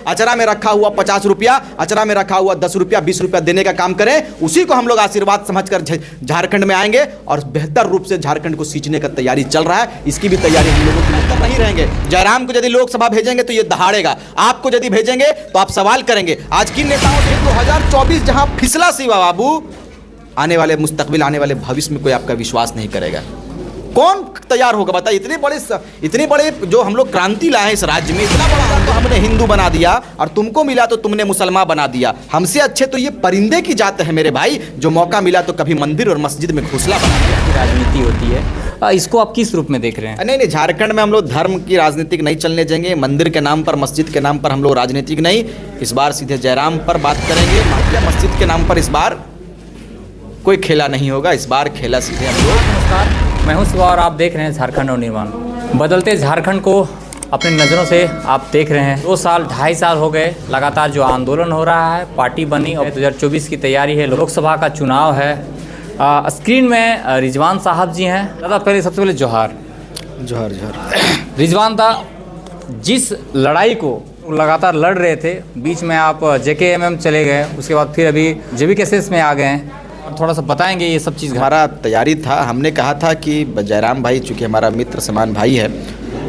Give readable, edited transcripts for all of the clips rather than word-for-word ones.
अचरा में रखा हुआ 50 रुपया, अचरा में रखा हुआ 10 रुपया 20 रुपया देने का काम करें, उसी को हम लोग आशीर्वाद समझकर झारखंड में आएंगे और बेहतर रूप से झारखंड को सींचने का तैयारी चल रहा है। इसकी भी तैयारी हम लोगों की कर नहीं रहेंगे। जयराम को यदि लोकसभा भेजेंगे तो ये दहाड़ेगा, आपको यदि भेजेंगे तो आप सवाल करेंगे। आज किन नेताओं से 2024 जहां फिसला सिवा बाबू, आने वाले मुस्तकबिल, आने वाले भविष्य में कोई आपका विश्वास नहीं करेगा। कौन तैयार होगा बता? इतने बड़े जो हम लोग क्रांति लाए हैं इस राज्य में, इतना बड़ा तो हमने हिंदू बना दिया और तुमको मिला तो तुमने मुसलमान बना दिया। हमसे अच्छे तो ये परिंदे की जात है मेरे भाई, जो मौका मिला तो कभी मंदिर और मस्जिद में घोंसला बना दिया। राजनीति होती है, इसको आप किस रूप में देख रहे हैं? नहीं, झारखंड में हम लोग धर्म की राजनीतिक नहीं चलने देंगे। मंदिर के नाम पर, मस्जिद के नाम पर हम लोग राजनीतिक नहीं। इस बार सीधे जयराम पर बात करेंगे। माफिया मस्जिद के नाम पर इस बार कोई खेला नहीं होगा। इस बार खेला सीधे हम लोग। नमस्कार, मैं हूं शिवा और आप देख रहे हैं झारखंड नवनिर्माण। बदलते झारखंड को अपनी नज़रों से आप देख रहे हैं। 2 साल 2.5 साल हो गए लगातार जो आंदोलन हो रहा है, पार्टी बनी और 2024 की तैयारी है, लोकसभा का चुनाव है। स्क्रीन में रिजवान साहब जी हैं। दादा पहले सबसे पहले जोहार। जोहार जोहार। रिजवान दा, जिस लड़ाई को लगातार लड़ रहे थे, बीच में आप JKMM चले गए, उसके बाद फिर अभी JBKSS में आ गए हैं, थोड़ा सा बताएंगे ये सब चीज़? हमारा तैयारी था, हमने कहा था कि जयराम भाई चूँकि हमारा मित्र समान भाई है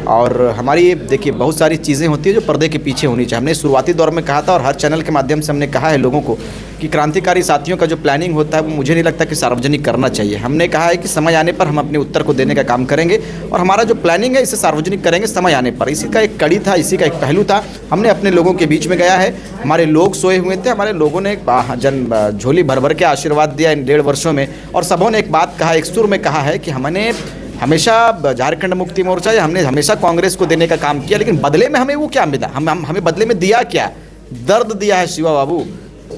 और हमारी देखिए बहुत सारी चीज़ें होती है जो पर्दे के पीछे होनी चाहिए। हमने शुरुआती दौर में कहा था और हर चैनल के माध्यम से हमने कहा है लोगों को कि क्रांतिकारी साथियों का जो प्लानिंग होता है वो मुझे नहीं लगता कि सार्वजनिक करना चाहिए। हमने कहा है कि समय आने पर हम अपने उत्तर को देने का काम करेंगे और हमारा जो प्लानिंग है इसे सार्वजनिक करेंगे समय आने पर। इसी का एक कड़ी था, इसी का एक पहलू था। हमने अपने लोगों के बीच में गया है, हमारे लोग सोए हुए थे, हमारे लोगों ने झोली भर भर के आशीर्वाद दिया इन 1.5 वर्षों में और सबों ने एक बात कहा, एक सुर में कहा है कि हमने हमेशा झारखंड मुक्ति मोर्चा या हमने हमेशा कांग्रेस को देने का काम किया, लेकिन बदले में हमें वो क्या मिला? हमें बदले में दिया क्या? दर्द दिया है शिवा बाबू।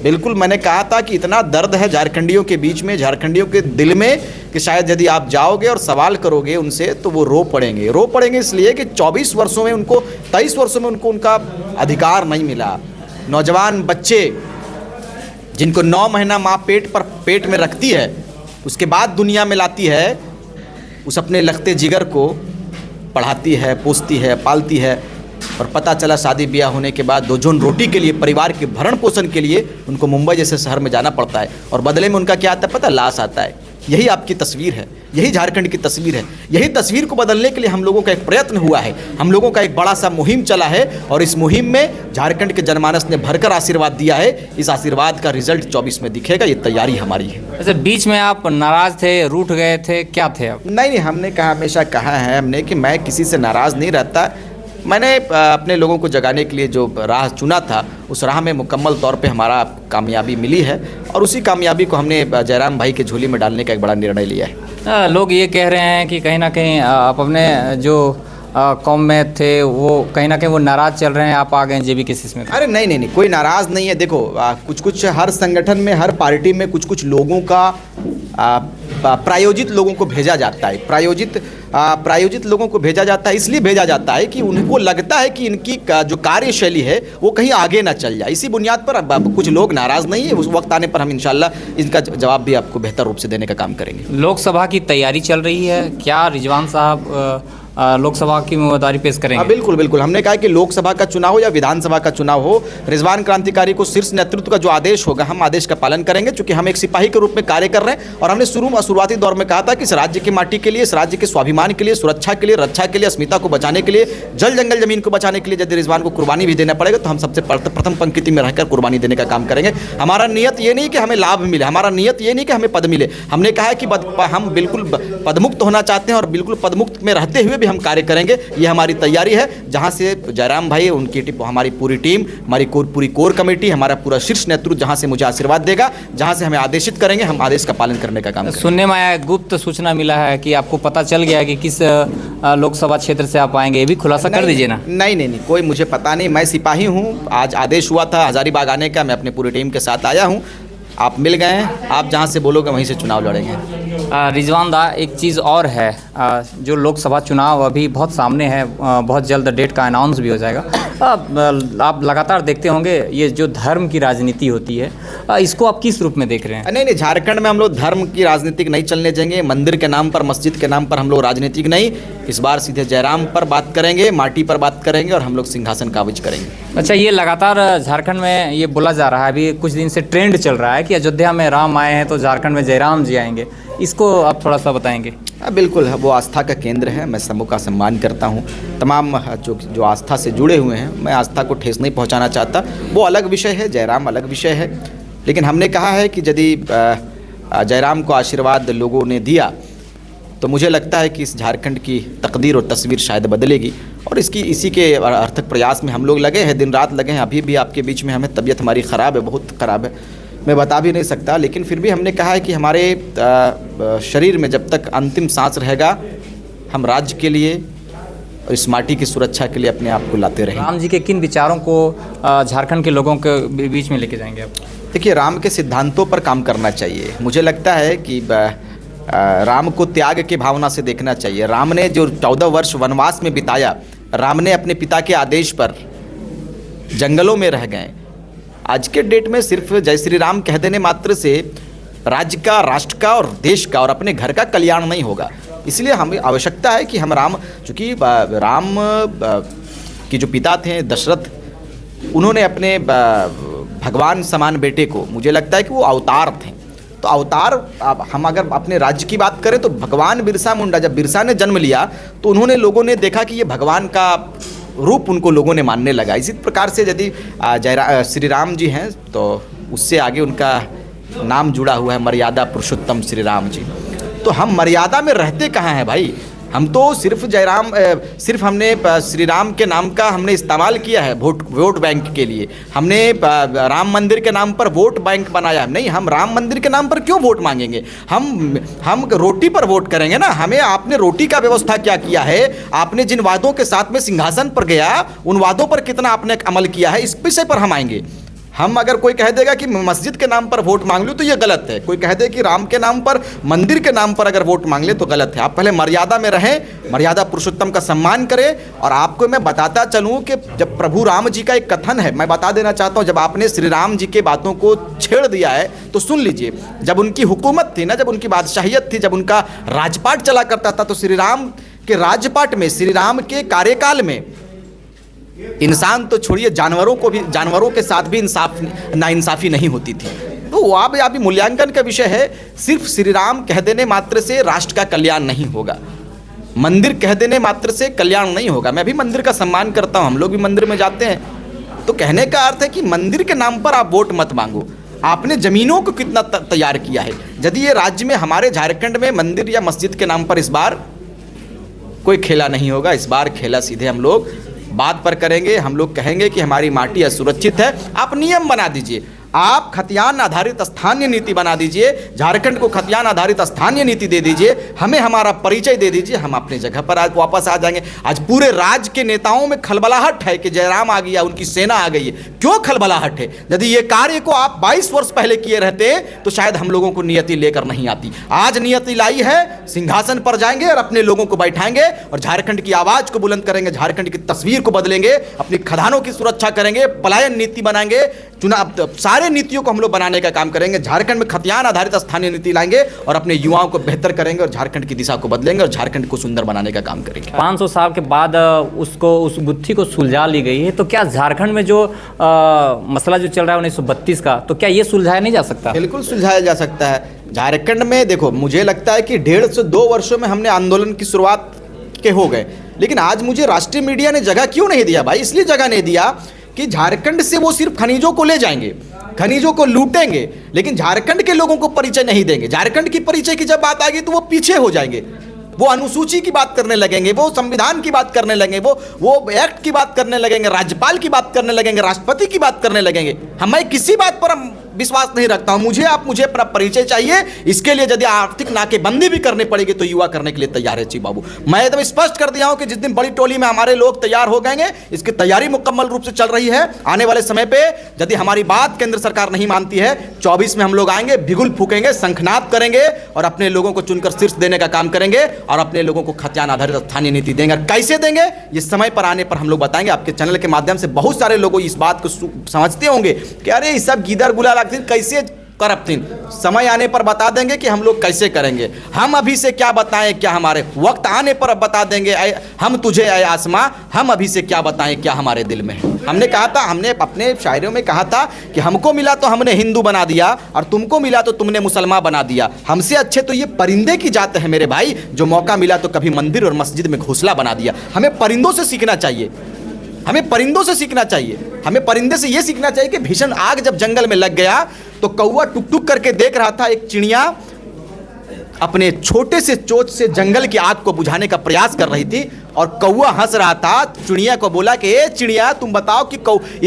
बिल्कुल, मैंने कहा था कि इतना दर्द है झारखंडियों के बीच में, झारखंडियों के दिल में, कि शायद यदि आप जाओगे और सवाल करोगे उनसे तो वो रो पड़ेंगे इसलिए कि 24 वर्षों में उनको, 23 वर्षों में उनको उनका अधिकार नहीं मिला। नौजवान बच्चे जिनको 9 महीना माँ पेट में रखती है, उसके बाद दुनिया में लाती है, उस अपने लगते जिगर को पढ़ाती है, पोसती है, पालती है और पता चला शादी ब्याह होने के बाद 2 जोन रोटी के लिए, परिवार के भरण पोषण के लिए उनको मुंबई जैसे शहर में जाना पड़ता है और बदले में उनका क्या आता है पता? लाश आता है। यही आपकी तस्वीर है, यही झारखंड की तस्वीर है। यही तस्वीर को बदलने के लिए हम लोगों का एक प्रयत्न हुआ है, हम लोगों का एक बड़ा सा मुहिम चला है और इस मुहिम में झारखंड के जनमानस ने भरकर आशीर्वाद दिया है। इस आशीर्वाद का रिजल्ट 24 में दिखेगा, ये तैयारी हमारी है। वैसे बीच में आप नाराज थे, रूठ गए थे, क्या थे आप? नहीं, हमने कहा, हमेशा कहा है हमने कि मैं किसी से नाराज़ नहीं रहता। मैंने अपने लोगों को जगाने के लिए जो राह चुना था, उस राह में मुकम्मल तौर पे हमारा कामयाबी मिली है और उसी कामयाबी को हमने जयराम भाई के झोली में डालने का एक बड़ा निर्णय लिया है। लोग ये कह रहे हैं कि कहीं ना कहीं आप अपने जो कौम में थे वो कहीं ना कहीं वो नाराज़ चल रहे हैं, आप आ गए JBKSS में। अरे नहीं, कोई नाराज़ नहीं है। देखो कुछ हर संगठन में, हर पार्टी में कुछ लोगों का प्रायोजित लोगों को भेजा जाता है। प्रायोजित लोगों को भेजा जाता है, इसलिए भेजा जाता है कि उनको लगता है कि इनकी जो कार्यशैली है वो कहीं आगे ना चल जाए। इसी बुनियाद पर कुछ लोग नाराज़ नहीं है। उस वक्त आने पर हम इंशाल्लाह इनका जवाब भी आपको बेहतर रूप से देने का काम करेंगे। लोकसभा की तैयारी चल रही है, क्या रिजवान साहब लोकसभा की उम्मीदवारी पेश करेंगे? बिल्कुल। हमने कहा कि लोकसभा का चुनाव हो या विधानसभा का चुनाव हो, रिजवान क्रांतिकारी को शीर्ष नेतृत्व का जो आदेश होगा हम आदेश का पालन करेंगे, क्योंकि हम एक सिपाही के रूप में कार्य कर रहे हैं। और हमने शुरुआती दौर में कहा था कि इस राज्य की माटी के लिए, इस राज्य के स्वाभिमान के लिए, सुरक्षा के लिए, रक्षा के लिए, अस्मिता को बचाने के लिए, जल जंगल जमीन को बचाने के लिए यदि रिजवान को कुर्बानी भी देना पड़ेगा तो हम सबसे प्रथम पंक्ति में रहकर कुर्बानी देने का काम करेंगे। हमारा नियत ये नहीं कि हमें लाभ मिले, हमारा नियत ये नहीं कि हमें पद मिले। हमने कहा है कि हम बिल्कुल पदमुक्त होना चाहते हैं और बिल्कुल पदमुक्त में रहते हुए भी हम कार्य करेंगे। ये हमारी तैयारी है। जहां से जयराम भाई, उनकी हमारी पूरी टीम, हमारी पूरी कोर कमेटी, हमारा पूरा शीर्ष नेतृत्व जहां से मुझे आशीर्वाद देगा, जहां से हमें आदेशित करेंगे, हम आदेश का पालन करने का काम करेंगे। सुनने में आया, गुप्त सूचना मिला है कि आपको पता चल गया कि किस लोकसभा क्षेत्र से आप आएंगे, ये भी खुलासा कर दीजिए ना। नहीं, कोई मुझे पता नहीं। मैं सिपाही हूँ। आज आदेश हुआ था हजारीबाग आने का, मैं अपनी पूरी टीम के साथ आया हूँ। आप मिल गए हैं, आप जहाँ से बोलोगे वहीं से चुनाव लड़ेंगे। रिजवान दा, एक चीज़ और है, जो लोकसभा चुनाव अभी बहुत सामने है, बहुत जल्द डेट का अनाउंस भी हो जाएगा। आप लगातार देखते होंगे ये जो धर्म की राजनीति होती है, इसको आप किस रूप में देख रहे हैं? नहीं, झारखंड में हम लोग धर्म की राजनीतिक नहीं चलने देंगे। मंदिर के नाम पर, मस्जिद के नाम पर हम लोग राजनीतिक नहीं, इस बार सीधे जयराम पर बात करेंगे, माटी पर बात करेंगे और हम लोग सिंहासन काबिज करेंगे। अच्छा, ये लगातार झारखंड में ये बोला जा रहा है, अभी कुछ दिन से ट्रेंड चल रहा है कि अयोध्या में राम आए हैं तो झारखंड में जयराम जी आएंगे, इसको आप थोड़ा सा बताएंगे? बिल्कुल, वो आस्था का केंद्र है। मैं सबों का सम्मान करता हूँ। तमाम जो आस्था से जुड़े हुए हैं, मैं आस्था को ठेस नहीं पहुँचाना चाहता। वो अलग विषय है, जयराम अलग विषय है। लेकिन हमने कहा है कि यदि जयराम को आशीर्वाद लोगों ने दिया तो मुझे लगता है कि इस झारखंड की तकदीर और तस्वीर शायद बदलेगी। और इसी के अर्थक प्रयास में हम लोग लगे हैं, दिन रात लगे हैं। अभी भी आपके बीच में हमें तबीयत हमारी ख़राब है, बहुत ख़राब है, मैं बता भी नहीं सकता। लेकिन फिर भी हमने कहा है कि हमारे शरीर में जब तक अंतिम सांस रहेगा, हम राज्य के लिए और इस माटी की सुरक्षा के लिए अपने आप को लाते रहेंगे। राम जी के किन विचारों को झारखंड के लोगों के बीच में लेके जाएंगे आप? देखिए, राम के सिद्धांतों पर काम करना चाहिए। मुझे लगता है कि राम को त्याग की भावना से देखना चाहिए। राम ने जो 14 वर्ष वनवास में बिताया, राम ने अपने पिता के आदेश पर जंगलों में रह गए। आज के डेट में सिर्फ जय श्री राम कह देने मात्र से राज्य का, राष्ट्र का और देश का और अपने घर का कल्याण नहीं होगा। इसलिए हमें आवश्यकता है कि हम राम, चूँकि राम के जो पिता थे दशरथ, उन्होंने अपने भगवान समान बेटे को, मुझे लगता है कि वो अवतार थे। तो अवतार, हम अगर अपने राज्य की बात करें तो भगवान बिरसा मुंडा, जब बिरसा ने जन्म लिया तो उन्होंने, लोगों ने देखा कि ये भगवान का रूप उनको लोगों ने मानने लगा। इसी प्रकार से यदि श्री राम जी हैं तो उससे आगे उनका नाम जुड़ा हुआ है मर्यादा पुरुषोत्तम श्री राम जी। तो हम मर्यादा में रहते कहाँ हैं भाई? हम तो सिर्फ सिर्फ हमने श्री राम के नाम का हमने इस्तेमाल किया है वोट बैंक के लिए। हमने राम मंदिर के नाम पर वोट बैंक बनाया नहीं। हम राम मंदिर के नाम पर क्यों वोट मांगेंगे? हम रोटी पर वोट करेंगे ना। हमें आपने रोटी का व्यवस्था क्या किया है? आपने जिन वादों के साथ में सिंहासन पर गया, उन वादों पर कितना आपने अमल किया है, इस विषय पर हम आएंगे। हम अगर कोई कह देगा कि मस्जिद के नाम पर वोट मांग लो तो ये गलत है। कोई कह दे कि राम के नाम पर, मंदिर के नाम पर अगर वोट मांग ले तो गलत है। आप पहले मर्यादा में रहें, मर्यादा पुरुषोत्तम का सम्मान करें। और आपको मैं बताता चलूं कि जब प्रभु राम जी का एक कथन है, मैं बता देना चाहता हूं, जब आपने श्री राम जी के बातों को छेड़ दिया है तो सुन लीजिए। जब उनकी हुकूमत थी ना, जब उनकी बादशाहियत थी, जब उनका राजपाट चला करता था, तो श्री राम के राजपाट में, श्री राम के कार्यकाल में इंसान तो छोड़िए, जानवरों के साथ भी नाइंसाफ़ी नहीं होती थी। तो वो आप मूल्यांकन का विषय है। सिर्फ श्री राम कह देने मात्र से राष्ट्र का कल्याण नहीं होगा, मंदिर कह देने मात्र से कल्याण नहीं होगा। मैं भी मंदिर का सम्मान करता हूँ, हम लोग भी मंदिर में जाते हैं। तो कहने का अर्थ है कि मंदिर के नाम पर आप वोट मत मांगो। आपने ज़मीनों को कितना तैयार किया है? यदि ये राज्य में, हमारे झारखंड में मंदिर या मस्जिद के नाम पर इस बार कोई खेला नहीं होगा। इस बार खेला सीधे हम लोग बात पर करेंगे। हम लोग कहेंगे कि हमारी माटी असुरक्षित है। आप नियम बना दीजिए, आप खतियान आधारित स्थानीय नीति बना दीजिए, झारखंड को खतियान आधारित स्थानीय नीति दे दीजिए, हमें हमारा परिचय दे दीजिए, हम अपने जगह पर आज वापस आ जाएंगे। आज पूरे राज्य के नेताओं में खलबलाहट है कि जयराम आ गया, उनकी सेना आ गई है। क्यों खलबलाहट है? यदि ये कार्य को आप 22 वर्ष पहले किए रहते तो शायद हम लोगों को नियति लेकर नहीं आती। आज नियति लाई है, सिंहासन पर जाएंगे और अपने लोगों को बैठाएंगे और झारखंड की आवाज़ को बुलंद करेंगे, झारखंड की तस्वीर को बदलेंगे, अपनी खदानों की सुरक्षा करेंगे, पलायन नीति बनाएंगे, चुनाव, सारे नीतियों को हम लोग बनाने का काम करेंगे। झारखंड में खतियान आधारित स्थानीय नीति लाएंगे और अपने युवाओं को बेहतर करेंगे और झारखंड की दिशा को बदलेंगे और झारखंड को सुंदर बनाने का काम करेंगे। 500 साल के बाद उस गुत्थी को सुलझा ली गई है, तो क्या झारखंड में जो मसला जो चल रहा है 1932 का, तो क्या ये सुलझाया नहीं जा सकता? बिल्कुल सुलझाया जा सकता है। झारखंड में देखो, मुझे लगता है कि 1.5 से 2 वर्षों में हमने आंदोलन की शुरुआत के हो गए। लेकिन आज मुझे राष्ट्रीय मीडिया ने जगह क्यों नहीं दिया भाई? इसलिए जगह नहीं दिया कि झारखंड से वो सिर्फ खनिजों को ले जाएंगे, खनिजों को लूटेंगे, लेकिन झारखंड के लोगों को परिचय नहीं देंगे। झारखंड की परिचय की जब बात आएगी तो वो पीछे हो जाएंगे। वो अनुसूची की बात करने लगेंगे, वो संविधान की बात करने लगेंगे, वो एक्ट की बात करने लगेंगे, राज्यपाल की बात करने लगेंगे, राष्ट्रपति की बात करने लगेंगे। हमें किसी बात पर हम विश्वास नहीं रखता हूं। मुझे अपना परिचय चाहिए। इसके लिए यदि आर्थिक नाकेबंदी भी करनी पड़ेगी तो युवा करने के लिए तैयार है। जी बाबू, मैं एकदम स्पष्ट कर दिया हूं कि जिस दिन बड़ी टोली में हमारे लोग तैयार हो गएंगे, इसकी तैयारी मुकम्मल रूप से चल रही है। आने वाले समय पे यदि हमारी बात केंद्र सरकार नहीं मानती है, 24 में हम लोग आएंगे, बिगुल फूकेंगे, शंखनाद करेंगे और अपने लोगों को चुनकर शीर्ष देने का काम करेंगे और अपने लोगों को खतियान आधारित स्थानीय नीति देंगे। कैसे देंगे ये समय पर आने पर हम लोग बताएंगे। आपके चैनल के माध्यम से बहुत सारे लोग इस बात को समझते होंगे कि अरे ये सब गीदर गुला लगती कैसे करप्तिन, समय आने पर बता देंगे कि हम लोग कैसे करेंगे। हम अभी से क्या बताएं, क्या हमारे वक्त आने पर बता देंगे। हम तुझे ऐ आसमां, हम अभी से क्या बताएं क्या हमारे दिल में है। हमने कहा था, हमने अपने शायरों में कहा था कि हमको मिला तो हमने हिंदू बना दिया और तुमको मिला तो तुमने मुसलमान बना दिया। हमसे अच्छे तो ये परिंदे की जात है मेरे भाई, जो मौका मिला तो कभी मंदिर और मस्जिद में घोंसला बना दिया। हमें परिंदों से सीखना चाहिए, हमें परिंदों से सीखना चाहिए। हमें परिंदे से यह सीखना चाहिए कि भीषण आग जब जंगल में लग गया तो कौवा टुक टुक करके देख रहा था, एक चिड़िया अपने छोटे से चोंच से जंगल की आग को बुझाने का प्रयास कर रही थी और कौवा हंस रहा था। चिड़िया को बोला कि ए चिड़िया, तुम बताओ कि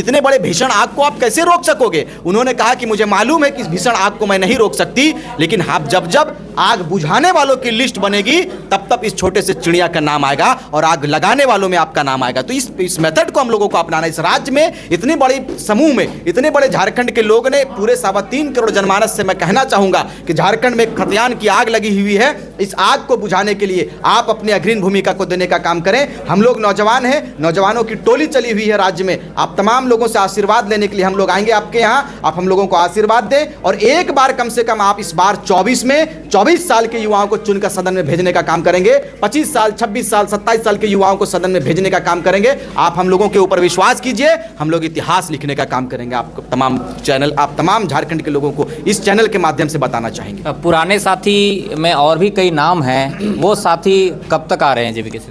इतने बड़े भीषण आग को आप कैसे रोक सकोगे। उन्होंने कहा कि मुझे मालूम है कि इस भीषण आग को मैं नहीं रोक सकती, लेकिन आप जब जब आग बुझाने वालों की लिस्ट बनेगी तब तब इस छोटे से चिड़िया का नाम आएगा और आग लगाने वालों में आपका नाम आएगा। तो इस मेथड को हम लोगों को अपनाना। इस राज्य में इतने बड़े समूह में, इतने बड़े झारखंड के लोग ने, पूरे 3.25 करोड़ जनमानस से मैं कहना चाहूंगा कि झारखंड में खतियान की आग लगी हुई है। इस आग को बुझाने के लिए आप अपनी अग्रणी भूमिका को देने का काम करें। हम लोग नौजवान हैं, नौजवानों की टोली चली हुई है राज्य में। आप तमाम लोगों से आशीर्वाद लेने के लिए हम लोग आएंगे आपके यहाँ। आप हम लोगों को आशीर्वाद दें और एक बार कम से कम आप इस बार 24 साल के युवाओं को चुनकर सदन में भेजने का काम करेंगे। 25 साल, 26 साल, 27 साल के युवाओं को सदन में भेजने का काम करेंगे। आप हम लोगों के ऊपर विश्वास कीजिए, हम लोग इतिहास लिखने का काम करेंगे। आप तमाम झारखंड के लोगों को इस चैनल के माध्यम से बताना चाहेंगे। पुराने साथी में और भी कई नाम हैं, वो साथी कब तक आ रहे हैं जेबीकेसी से?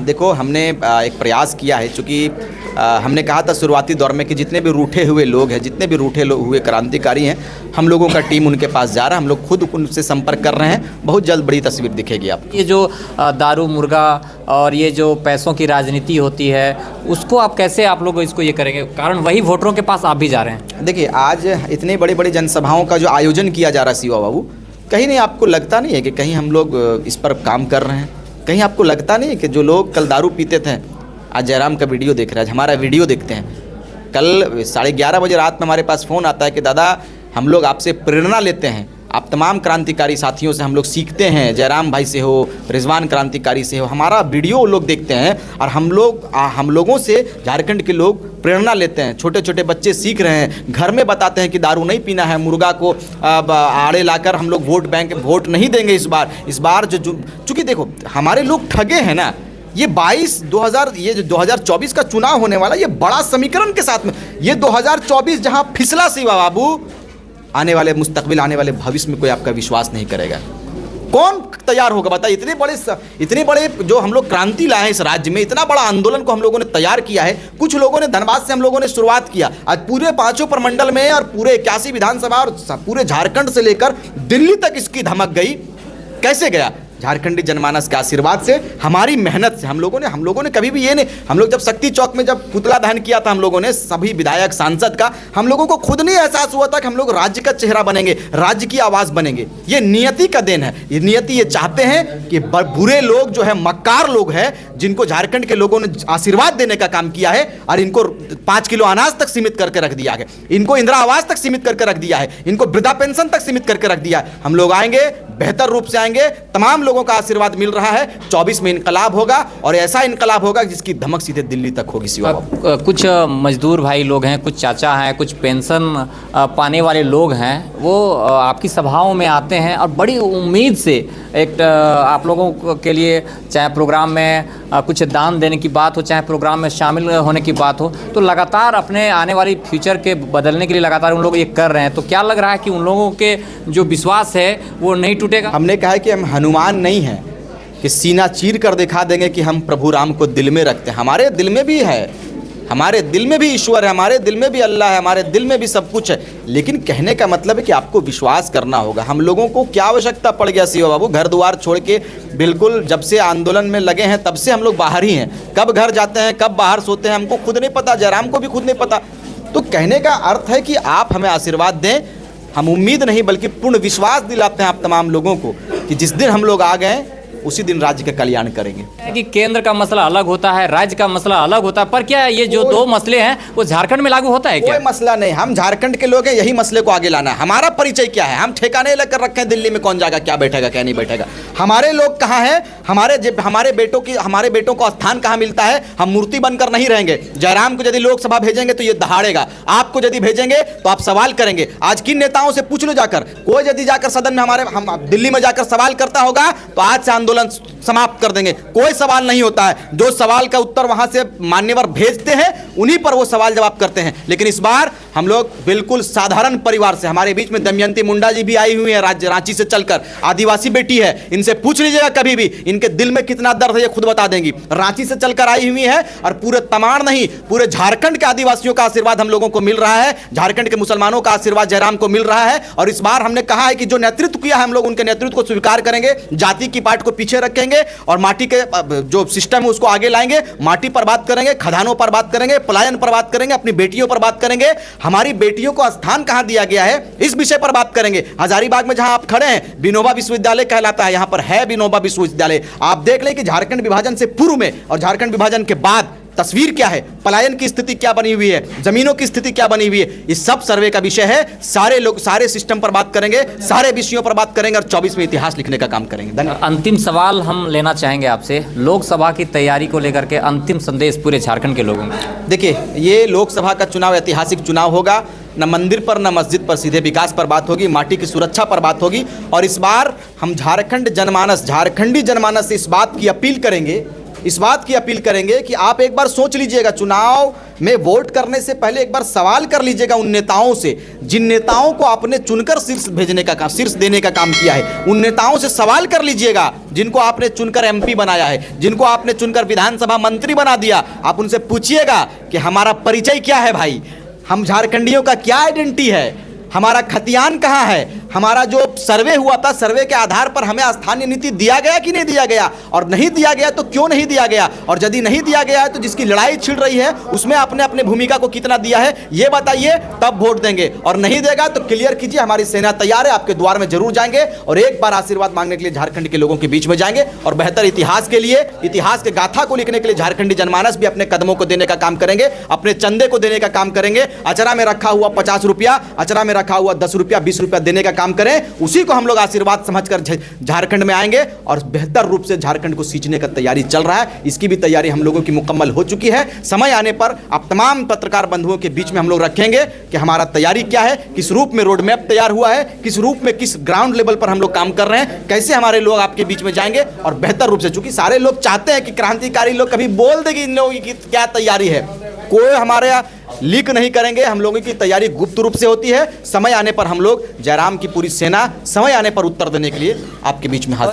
देखो, हमने एक प्रयास किया है, चूँकि हमने कहा था शुरुआती दौर में कि जितने भी रूठे हुए लोग हैं, जितने भी रूठे हुए क्रांतिकारी हैं, हम लोगों का टीम उनके पास जा रहा है। हम लोग खुद उनसे संपर्क कर रहे हैं। बहुत जल्द बड़ी तस्वीर दिखेगी आपको। ये जो दारू मुर्गा और ये जो पैसों की राजनीति होती है, उसको आप कैसे आप लोग इसको ये करेंगे, कारण वही वोटरों के पास आप भी जा रहे हैं। देखिए, आज इतने बड़ी बड़ी जनसभाओं का जो आयोजन किया जा रहा है शिवा बाबू, कहीं नहीं आपको लगता नहीं है कि कहीं हम लोग इस पर काम कर रहे हैं? कहीं आपको लगता नहीं है कि जो लोग कल दारू पीते थे आज जयराम का वीडियो देख रहे हैं, आज हमारा वीडियो देखते हैं। कल 11:30 बजे रात में हमारे पास फ़ोन आता है कि दादा हम लोग आपसे प्रेरणा लेते हैं, आप तमाम क्रांतिकारी साथियों से हम लोग सीखते हैं, जयराम भाई से हो, रिजवान क्रांतिकारी से हो, हमारा वीडियो लोग देखते हैं और हम लोगों से झारखंड के लोग प्रेरणा लेते हैं। छोटे छोटे बच्चे सीख रहे हैं, घर में बताते हैं कि दारू नहीं पीना है, मुर्गा को आड़े लाकर हम लोग वोट नहीं देंगे इस बार जो चूँकि देखो हमारे लोग ठगे हैं ना। ये 2024 का चुनाव होने वाला, ये बड़ा समीकरण के साथ में ये 2024 जहां फिसला शिवा बाबू, आने वाले मुस्तकबिल, आने वाले भविष्य में कोई आपका विश्वास नहीं करेगा। कौन तैयार होगा बताइए? इतने बड़े जो हम लोग क्रांति लाए हैं इस राज्य में, इतना बड़ा आंदोलन को हम लोगों ने तैयार किया है। कुछ लोगों ने धनबाद से हम लोगों ने शुरुआत किया, आज पूरे 5 प्रमंडल में और पूरे 81 विधानसभा और पूरे झारखंड से लेकर दिल्ली तक इसकी धमक गई। कैसे गया? झारखंडी जनमानस के आशीर्वाद से, हमारी मेहनत से। हम लोगों ने कभी भी ये नहीं, हम लोग जब शक्ति चौक में जब पुतला दहन किया था हम लोगों ने, सभी विधायक सांसद का, हम लोगों को खुद नहीं एहसास हुआ था कि हम लोग राज्य का चेहरा बनेंगे, राज्य की आवाज़ बनेंगे। ये नियति का देन है। ये नियति ये चाहते हैं कि बुरे लोग जो है, मक्कार लोग हैं, जिनको झारखंड के लोगों ने आशीर्वाद देने का काम किया है और इनको 5 किलो अनाज तक सीमित करके रख दिया है, इनको इंदिरा आवास तक सीमित करके रख दिया है, इनको वृद्धा पेंशन तक सीमित करके रख दिया है। हम लोग आएंगे, बेहतर रूप से आएंगे, तमाम लोगों का आशीर्वाद मिल रहा है। 24 में इनकलाब होगा और ऐसा इनकलाब होगा जिसकी धमक सीधे दिल्ली तक होगी। शिवा बाबू, कुछ मजदूर भाई लोग हैं, कुछ चाचा हैं, कुछ पेंशन पाने वाले लोग हैं, वो आपकी सभाओं में आते हैं और बड़ी उम्मीद से एक आप लोगों के लिए, चाहे प्रोग्राम में कुछ दान देने की बात हो, चाहे प्रोग्राम में शामिल होने की बात हो, तो लगातार अपने आने वाली फ्यूचर के बदलने के लिए लगातार उन लोग ये कर रहे हैं। तो क्या लग रहा है कि उन लोगों के जो विश्वास है वो नहीं टूटेगा? हमने कहा है कि हम हनुमान नहीं हैं कि सीना चीर कर दिखा देंगे कि हम प्रभु राम को दिल में रखते हैं। हमारे दिल में भी है, हमारे दिल में भी ईश्वर है, हमारे दिल में भी अल्लाह है, हमारे दिल में भी सब कुछ है। लेकिन कहने का मतलब है कि आपको विश्वास करना होगा। हम लोगों को क्या आवश्यकता पड़ गया शिवा बाबू? घर द्वार छोड़ के बिल्कुल जब से आंदोलन में लगे हैं तब से हम लोग बाहर ही हैं। कब घर जाते हैं, कब बाहर सोते हैं, हमको खुद नहीं पता, जयराम को भी खुद नहीं पता। तो कहने का अर्थ है कि आप हमें आशीर्वाद दें, हम उम्मीद नहीं बल्कि पूर्ण विश्वास दिलाते हैं आप तमाम लोगों को कि जिस दिन हम लोग आ गए उसी दिन राज्य का कल्याण करेंगे। कि केंद्र का मसला अलग होता है, राज्य का मसला अलग होता है, पर क्या ये जो दो मसले हैं वो झारखंड में लागू होता है क्या? कोई मसला नहीं, हम झारखंड के लोग हैं, यही मसले को आगे लाना है। हमारा परिचय क्या है? हम ठेकाने लेकर रखे हैं दिल्ली में कौन जाएगा, क्या बैठेगा, क्या नहीं बैठेगा। हमारे लोग कहाँ हैं? हमारे बेटों को स्थान कहाँ मिलता है? हम मूर्ति बनकर नहीं रहेंगे। जयराम को यदि लोकसभा भेजेंगे तो ये दहाड़ेगा, आपको यदि भेजेंगे तो आप सवाल करेंगे। आज किन नेताओं से पूछ लो जाकर, कोई यदि जाकर सदन में हम दिल्ली में जाकर सवाल करता होगा तो आज से आंदोलन समाप्त कर देंगे। कोई सवाल नहीं होता है, जो सवाल का उत्तर वहां से मान्यवर भेजते हैं उन्हीं पर वो सवाल जवाब करते हैं। लेकिन इस बार हम लोग बिल्कुल साधारण परिवार से, हमारे बीच में दमयंती मुंडा जी भी आई हुई है रांची से चलकर, आदिवासी बेटी है, इनसे पूछ लीजिएगा कभी भी इनके दिल में कितना दर्द है ये खुद बता देंगी। रांची से चलकर आई हुई है और पूरे तमाम नहीं, पूरे झारखंड के आदिवासियों का आशीर्वाद हम लोगों को मिल रहा है, झारखंड के मुसलमानों का आशीर्वाद जयराम को मिल रहा है। और इस बार हमने कहा है कि जो नेतृत्व किया है हम लोग उनके नेतृत्व को स्वीकार करेंगे, जाति की पार्ट को पीछे रखेंगे और माटी के जो सिस्टम है उसको आगे लाएंगे। माटी पर बात करेंगे, खदानों पर बात करेंगे, पलायन पर बात करेंगे, अपनी बेटियों पर बात करेंगे, हमारी बेटियों को स्थान कहां दिया गया है इस विषय पर बात करेंगे। हजारीबाग में जहां आप खड़े हैं विनोबा विश्वविद्यालय कहलाता है, यहां पर है विनोबा विश्वविद्यालय। आप देख लें कि झारखंड विभाजन से पूर्व में और झारखंड विभाजन के बाद तस्वीर क्या है, पलायन की स्थिति क्या बनी हुई है, जमीनों की स्थिति क्या बनी हुई है, इस सब सर्वे का विषय है। सारे लोग सारे सिस्टम पर बात करेंगे, सारे विषयों पर बात करेंगे और 24 में इतिहास लिखने का काम करेंगे। धन्यवाद। अंतिम सवाल हम लेना चाहेंगे आपसे, लोकसभा की तैयारी को लेकर के अंतिम संदेश पूरे झारखंड के लोगों को। देखिए, ये लोकसभा का चुनाव ऐतिहासिक चुनाव होगा, न मंदिर पर न मस्जिद पर, सीधे विकास पर बात होगी, माटी की सुरक्षा पर बात होगी। और इस बार हम झारखंडी जनमानस से इस बात की अपील करेंगे कि आप एक बार सोच लीजिएगा, चुनाव में वोट करने से पहले एक बार सवाल कर लीजिएगा उन नेताओं से जिन नेताओं को आपने चुनकर शीर्ष देने का काम किया है। उन नेताओं से सवाल कर लीजिएगा जिनको आपने चुनकर एमपी बनाया है, जिनको आपने चुनकर विधानसभा मंत्री बना दिया। आप उनसे पूछिएगा कि हमारा परिचय क्या है भाई, हम झारखंडियों का क्या आइडेंटिटी है, हमारा खतियान कहाँ है, हमारा जो सर्वे हुआ था सर्वे के आधार पर हमें स्थानीय नीति दिया गया कि नहीं दिया गया, और नहीं दिया गया तो क्यों नहीं दिया गया, और यदि नहीं दिया गया है तो जिसकी लड़ाई छिड़ रही है उसमें आपने अपने भूमिका को कितना दिया है ये बताइए, तब वोट देंगे। और नहीं देगा तो क्लियर कीजिए, हमारी सेना तैयार है, आपके द्वार में जरूर जाएंगे और एक बार आशीर्वाद मांगने के लिए झारखंड के लोगों के बीच में जाएंगे और बेहतर इतिहास के लिए, इतिहास के गाथा को लिखने के लिए झारखंडी जनमानस भी अपने कदमों को देने का काम करेंगे, अपने चंदे को देने का काम करेंगे। अचरा में रखा हुआ 50 रुपया, अचरा में रखा हुआ 10 रुपया 20 रुपया देने का काम करें, उसी को हम लोग आशीर्वाद समझकर झारखंड में आएंगे और बेहतर रूप से झारखंड को सींचने का तैयारी चल रहा है। इसकी भी तैयारी हम लोगों की मुकम्मल हो चुकी है। समय आने पर आप तमाम पत्रकार बंधुओं के बीच में हम लोग रखेंगे कि हमारा तैयारी क्या है, किस रूप में रोड मैप तैयार हुआ है, किस रूप में किस ग्राउंड लेवल पर हम लोग काम कर रहे हैं, कैसे हमारे लोग आपके बीच में जाएंगे और बेहतर रूप से, चूंकि सारे लोग चाहते हैं कि क्रांतिकारी लोग कभी बोल देंगे इन लोगों की क्या तैयारी है, कोई हमारे लीक नहीं करेंगे। हम लोगों की तैयारी गुप्त रूप से होती है। समय आने पर हम लोग जयराम की पूरी सेना समय आने पर उत्तर देने के लिए आपके बीच में हाजिर